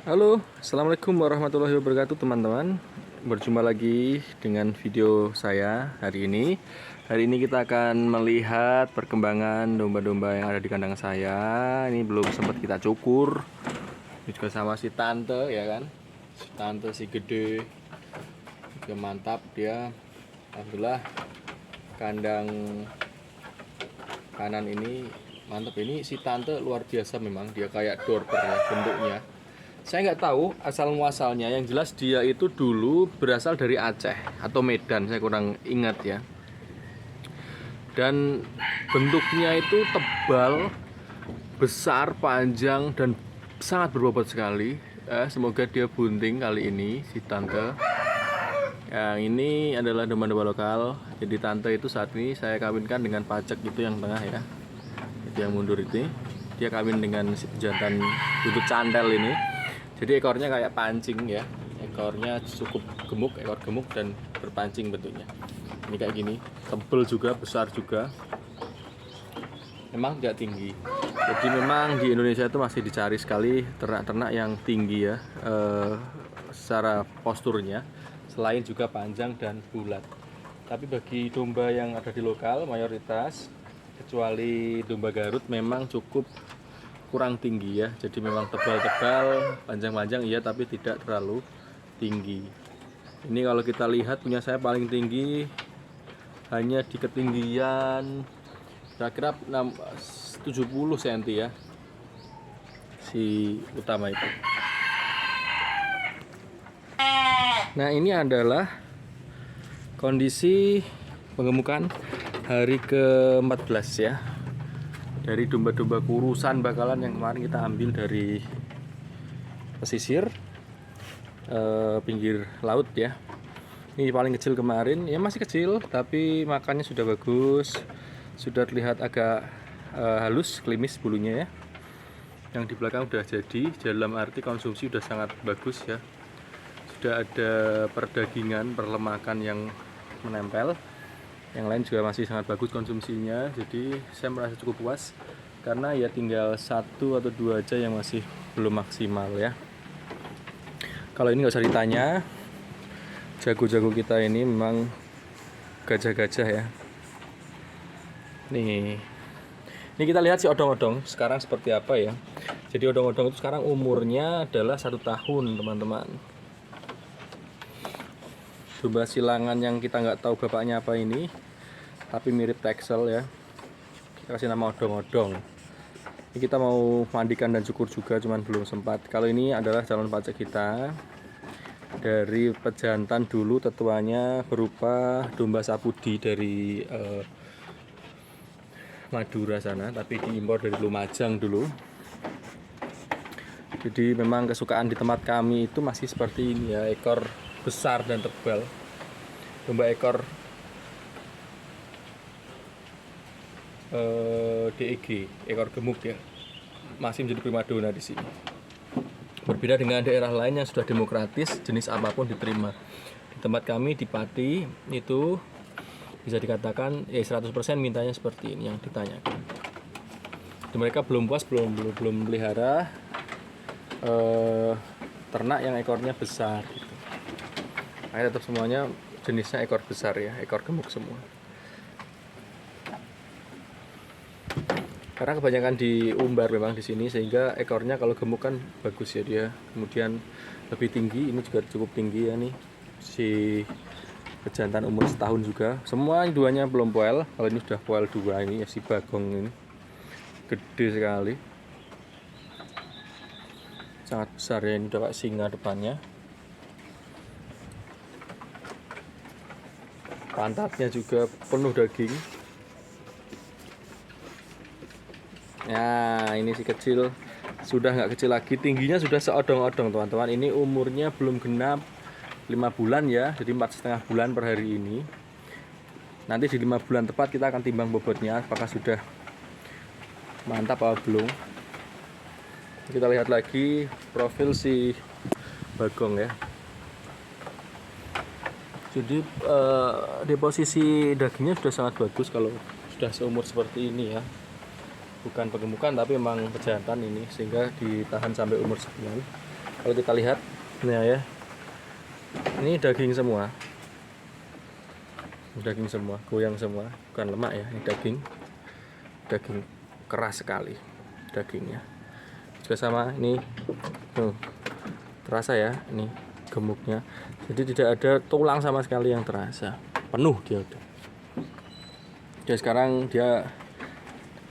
Halo, assalamualaikum warahmatullahi wabarakatuh teman-teman. Berjumpa lagi dengan video saya hari ini. Hari ini kita akan melihat perkembangan domba-domba yang ada di kandang saya. Ini belum sempat kita cukur. Ini juga sama si tante ya kan. Si tante si gede. Dia mantap dia. Alhamdulillah kandang kanan ini mantap. Ini si tante luar biasa memang. Dia kayak dorper ya bentuknya. Saya nggak tahu asal muasalnya, yang jelas dia itu dulu berasal dari Aceh atau Medan, saya kurang ingat ya. Dan bentuknya itu tebal, besar, panjang, dan sangat berbobot sekali. Semoga dia bunting kali ini, si tante. Yang ini adalah domba-domba lokal. Jadi tante itu saat ini saya kawinkan dengan pacek itu yang tengah ya. Itu yang mundur itu. Dia kawin dengan si jantan buntut cantel ini. Jadi ekornya kayak pancing ya, ekornya cukup gemuk, ekor gemuk dan berpancing bentuknya. Ini kayak gini, tebel juga, besar juga. Memang tidak tinggi. Jadi memang di Indonesia itu masih dicari sekali ternak-ternak yang tinggi ya, secara posturnya, selain juga panjang dan bulat. Tapi bagi domba yang ada di lokal mayoritas, kecuali domba Garut, memang cukup kurang tinggi ya. Jadi memang tebal-tebal, panjang-panjang iya, tapi tidak terlalu tinggi. Ini kalau kita lihat punya saya paling tinggi hanya di ketinggian kira-kira 70 cm ya, si utama itu. Nah, ini adalah kondisi pengemukan hari ke-14 ya, dari domba-domba kurusan bakalan yang kemarin kita ambil dari pesisir pinggir laut ya. Ini paling kecil kemarin, ya masih kecil tapi makannya sudah bagus, sudah terlihat agak halus klimis bulunya ya. Yang di belakang udah jadi, dalam arti konsumsi udah sangat bagus ya. Sudah ada perdagingan, perlemakan yang menempel. Yang lain juga masih sangat bagus konsumsinya, jadi saya merasa cukup puas karena ya tinggal 1 atau 2 aja yang masih belum maksimal ya. Kalau ini nggak usah ditanya, jago-jago kita ini memang gajah-gajah ya. Nih, ini kita lihat si odong-odong sekarang seperti apa ya. Jadi odong-odong itu sekarang umurnya adalah 1 tahun teman-teman. Domba silangan yang kita nggak tahu bapaknya apa ini, tapi mirip Texel ya. Kita kasih nama odong-odong. Ini kita mau mandikan dan cukur juga, cuman belum sempat. Kalau ini adalah calon pacek kita dari pejantan dulu, tetuanya berupa domba sapudi dari Madura sana, tapi diimpor dari Lumajang dulu. Jadi memang kesukaan di tempat kami itu masih seperti ini ya, ekor besar dan tebal. Domba ekor DEG, ekor gemuk ya, masih menjadi primadona di sini. Berbeda dengan daerah lain yang sudah demokratis, jenis apapun diterima. Di tempat kami di Pati itu bisa dikatakan ya 100% mintanya seperti ini yang ditanyakan. Jadi mereka belum puas, belum melihara ternak yang ekornya besar gitu. Akhirnya tetap semuanya jenisnya ekor besar ya, ekor gemuk semua. Karena kebanyakan diumbar memang di sini, sehingga ekornya kalau gemuk kan bagus ya dia. Kemudian lebih tinggi, ini juga cukup tinggi ya nih. Si pejantan umur 1 tahun juga. Semua duanya belum poel. Kalau ini sudah poel 2 ini ya, si Bagong ini. Gede sekali. Sangat besar ya, ini udah kayak singa depannya. Pantatnya juga penuh daging. Nah, ini si kecil sudah nggak kecil lagi, tingginya sudah seodong-odong teman-teman. Ini umurnya belum genap 5 bulan ya, jadi 4,5 bulan per hari ini. Nanti di 5 bulan tepat kita akan timbang bobotnya, apakah sudah mantap atau belum. Kita lihat lagi profil si Bagong ya. Jadi deposisi dagingnya sudah sangat bagus kalau sudah seumur seperti ini ya. Bukan pengemukan tapi memang pejantan ini, sehingga ditahan sampai umur sekian. Kalau kita lihat, nah ya, ini daging semua, goyang semua, bukan lemak ya, ini daging keras sekali dagingnya. Juga sama ini, terasa ya, ini gemuknya. Jadi tidak ada tulang sama sekali yang terasa, penuh dia udah. Dan sekarang dia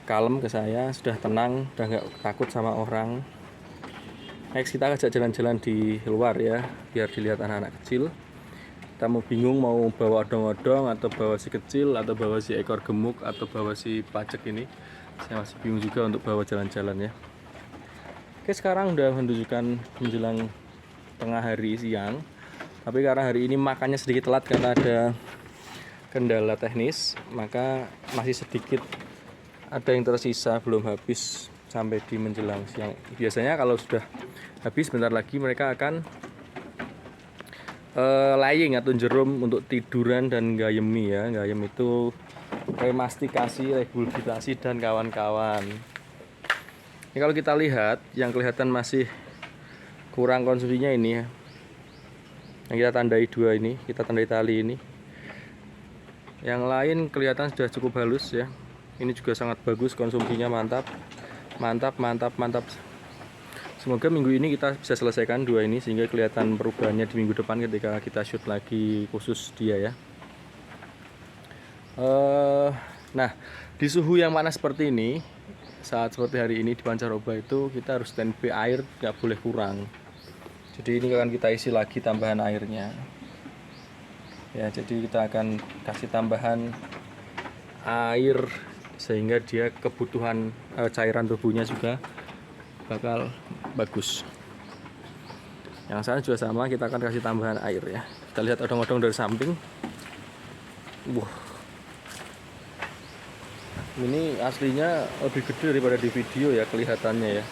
kalem ke saya, sudah tenang, udah nggak takut sama orang. Next kita ajak jalan-jalan di luar ya, biar dilihat anak-anak kecil. Kita mau bingung mau bawa odong-odong atau bawa si kecil atau bawa si ekor gemuk atau bawa si pacek ini. Saya masih bingung juga untuk bawa jalan-jalan ya. Oke, sekarang udah menunjukkan menjelang tengah hari siang. Tapi karena hari ini makannya sedikit telat karena ada kendala teknis, maka masih sedikit ada yang tersisa belum habis sampai di menjelang siang. Biasanya kalau sudah habis bentar lagi mereka akan lying atau jerum untuk tiduran dan gayemi ya. Gayem itu remastikasi, regurgitasi dan kawan-kawan. Ini kalau kita lihat yang kelihatan masih kurang konsumsinya ini ya. Yang kita tandai dua ini, kita tandai tali ini. Yang lain kelihatan sudah cukup halus ya. Ini juga sangat bagus, konsumsinya mantap. Mantap. Semoga minggu ini kita bisa selesaikan dua ini sehingga kelihatan perubahannya di minggu depan ketika kita shoot lagi khusus dia ya. Nah, di suhu yang panas seperti ini, saat seperti hari ini di Pancaroba itu kita harus standby air, nggak boleh kurang. Jadi ini akan kita isi lagi tambahan airnya. Ya, jadi kita akan kasih tambahan air sehingga dia kebutuhan cairan tubuhnya juga bakal bagus. Yang sana juga sama, kita akan kasih tambahan air ya. Kita lihat odong-odong dari samping. Wah, ini aslinya lebih gede daripada di video ya kelihatannya ya.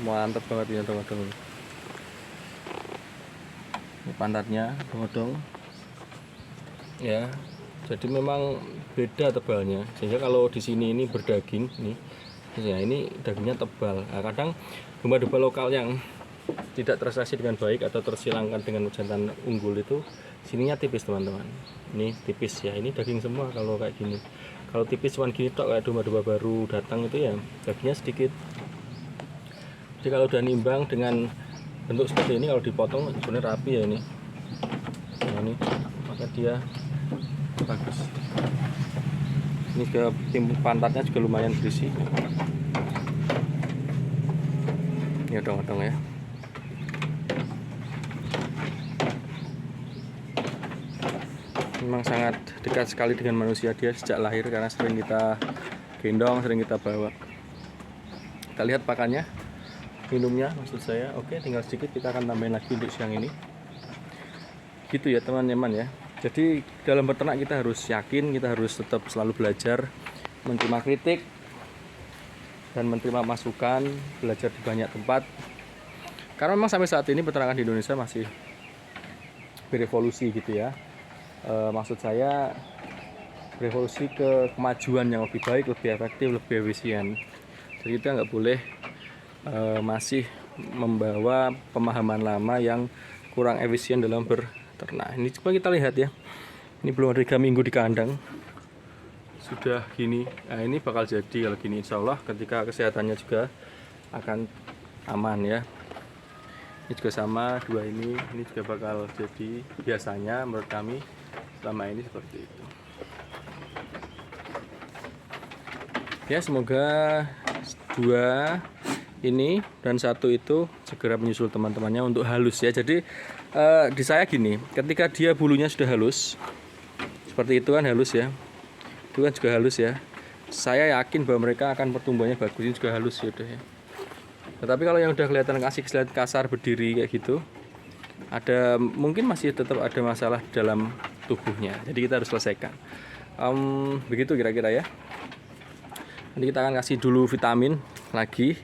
Mantap banget ini odong-odong. Ini pantatnya odong-odong. Ya, jadi memang beda tebalnya. Sehingga kalau di sini ini berdaging nih. Ya, ini dagingnya tebal. Nah, kadang domba-domba lokal yang tidak terseleksi dengan baik atau tersilangkan dengan jantan unggul itu sininya tipis teman-teman. Ini tipis ya, ini daging semua kalau kayak gini. Kalau tipis cuman gini tok kayak domba-domba baru datang itu ya dagingnya sedikit. Jadi kalau udah nimbang dengan bentuk seperti ini, kalau dipotong sebenarnya rapi ya ini. Nah, ini maka dia bagus. Ini ke tim pantatnya juga lumayan berisi. Ini odong-odong ya. Memang sangat dekat sekali dengan manusia dia sejak lahir karena sering kita gendong, sering kita bawa. Kita lihat pakannya, minumnya maksud saya. Oke, tinggal sedikit kita akan tambahin lagi untuk siang ini. Gitu ya teman-teman ya. Jadi dalam beternak kita harus yakin, kita harus tetap selalu belajar, menerima kritik dan menerima masukan, belajar di banyak tempat. Karena memang sampai saat ini peternakan di Indonesia masih berevolusi gitu ya. Maksud saya berevolusi ke kemajuan yang lebih baik, lebih efektif, lebih efisien. Jadi kita nggak boleh masih membawa pemahaman lama yang kurang efisien dalam berternak. Ini coba kita lihat ya. Ini belum ada 3 minggu di kandang. Sudah gini. Nah, ini bakal jadi kalau gini insya Allah ketika kesehatannya juga akan aman ya. Ini juga sama, dua ini juga bakal jadi biasanya menurut kami selama ini seperti itu. Ya, semoga dua ini dan satu itu segera menyusul teman-temannya untuk halus ya. Jadi di saya gini, ketika dia bulunya sudah halus seperti itu kan halus ya, itu kan juga halus ya. Saya yakin bahwa mereka akan pertumbuhannya bagus. Ini juga halus ya udah ya. Tetapi kalau yang udah kelihatan kasar berdiri kayak gitu, ada mungkin masih tetap ada masalah dalam tubuhnya. Jadi kita harus selesaikan. Begitu kira-kira ya. Nanti kita akan kasih dulu vitamin lagi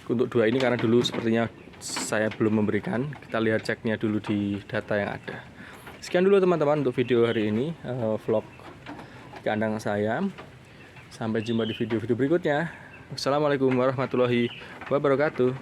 untuk dua ini karena dulu sepertinya saya belum memberikan. Kita lihat ceknya dulu di data yang ada. Sekian dulu teman-teman untuk video hari ini, vlog kandang saya. Sampai jumpa di video-video berikutnya. Assalamualaikum warahmatullahi wabarakatuh.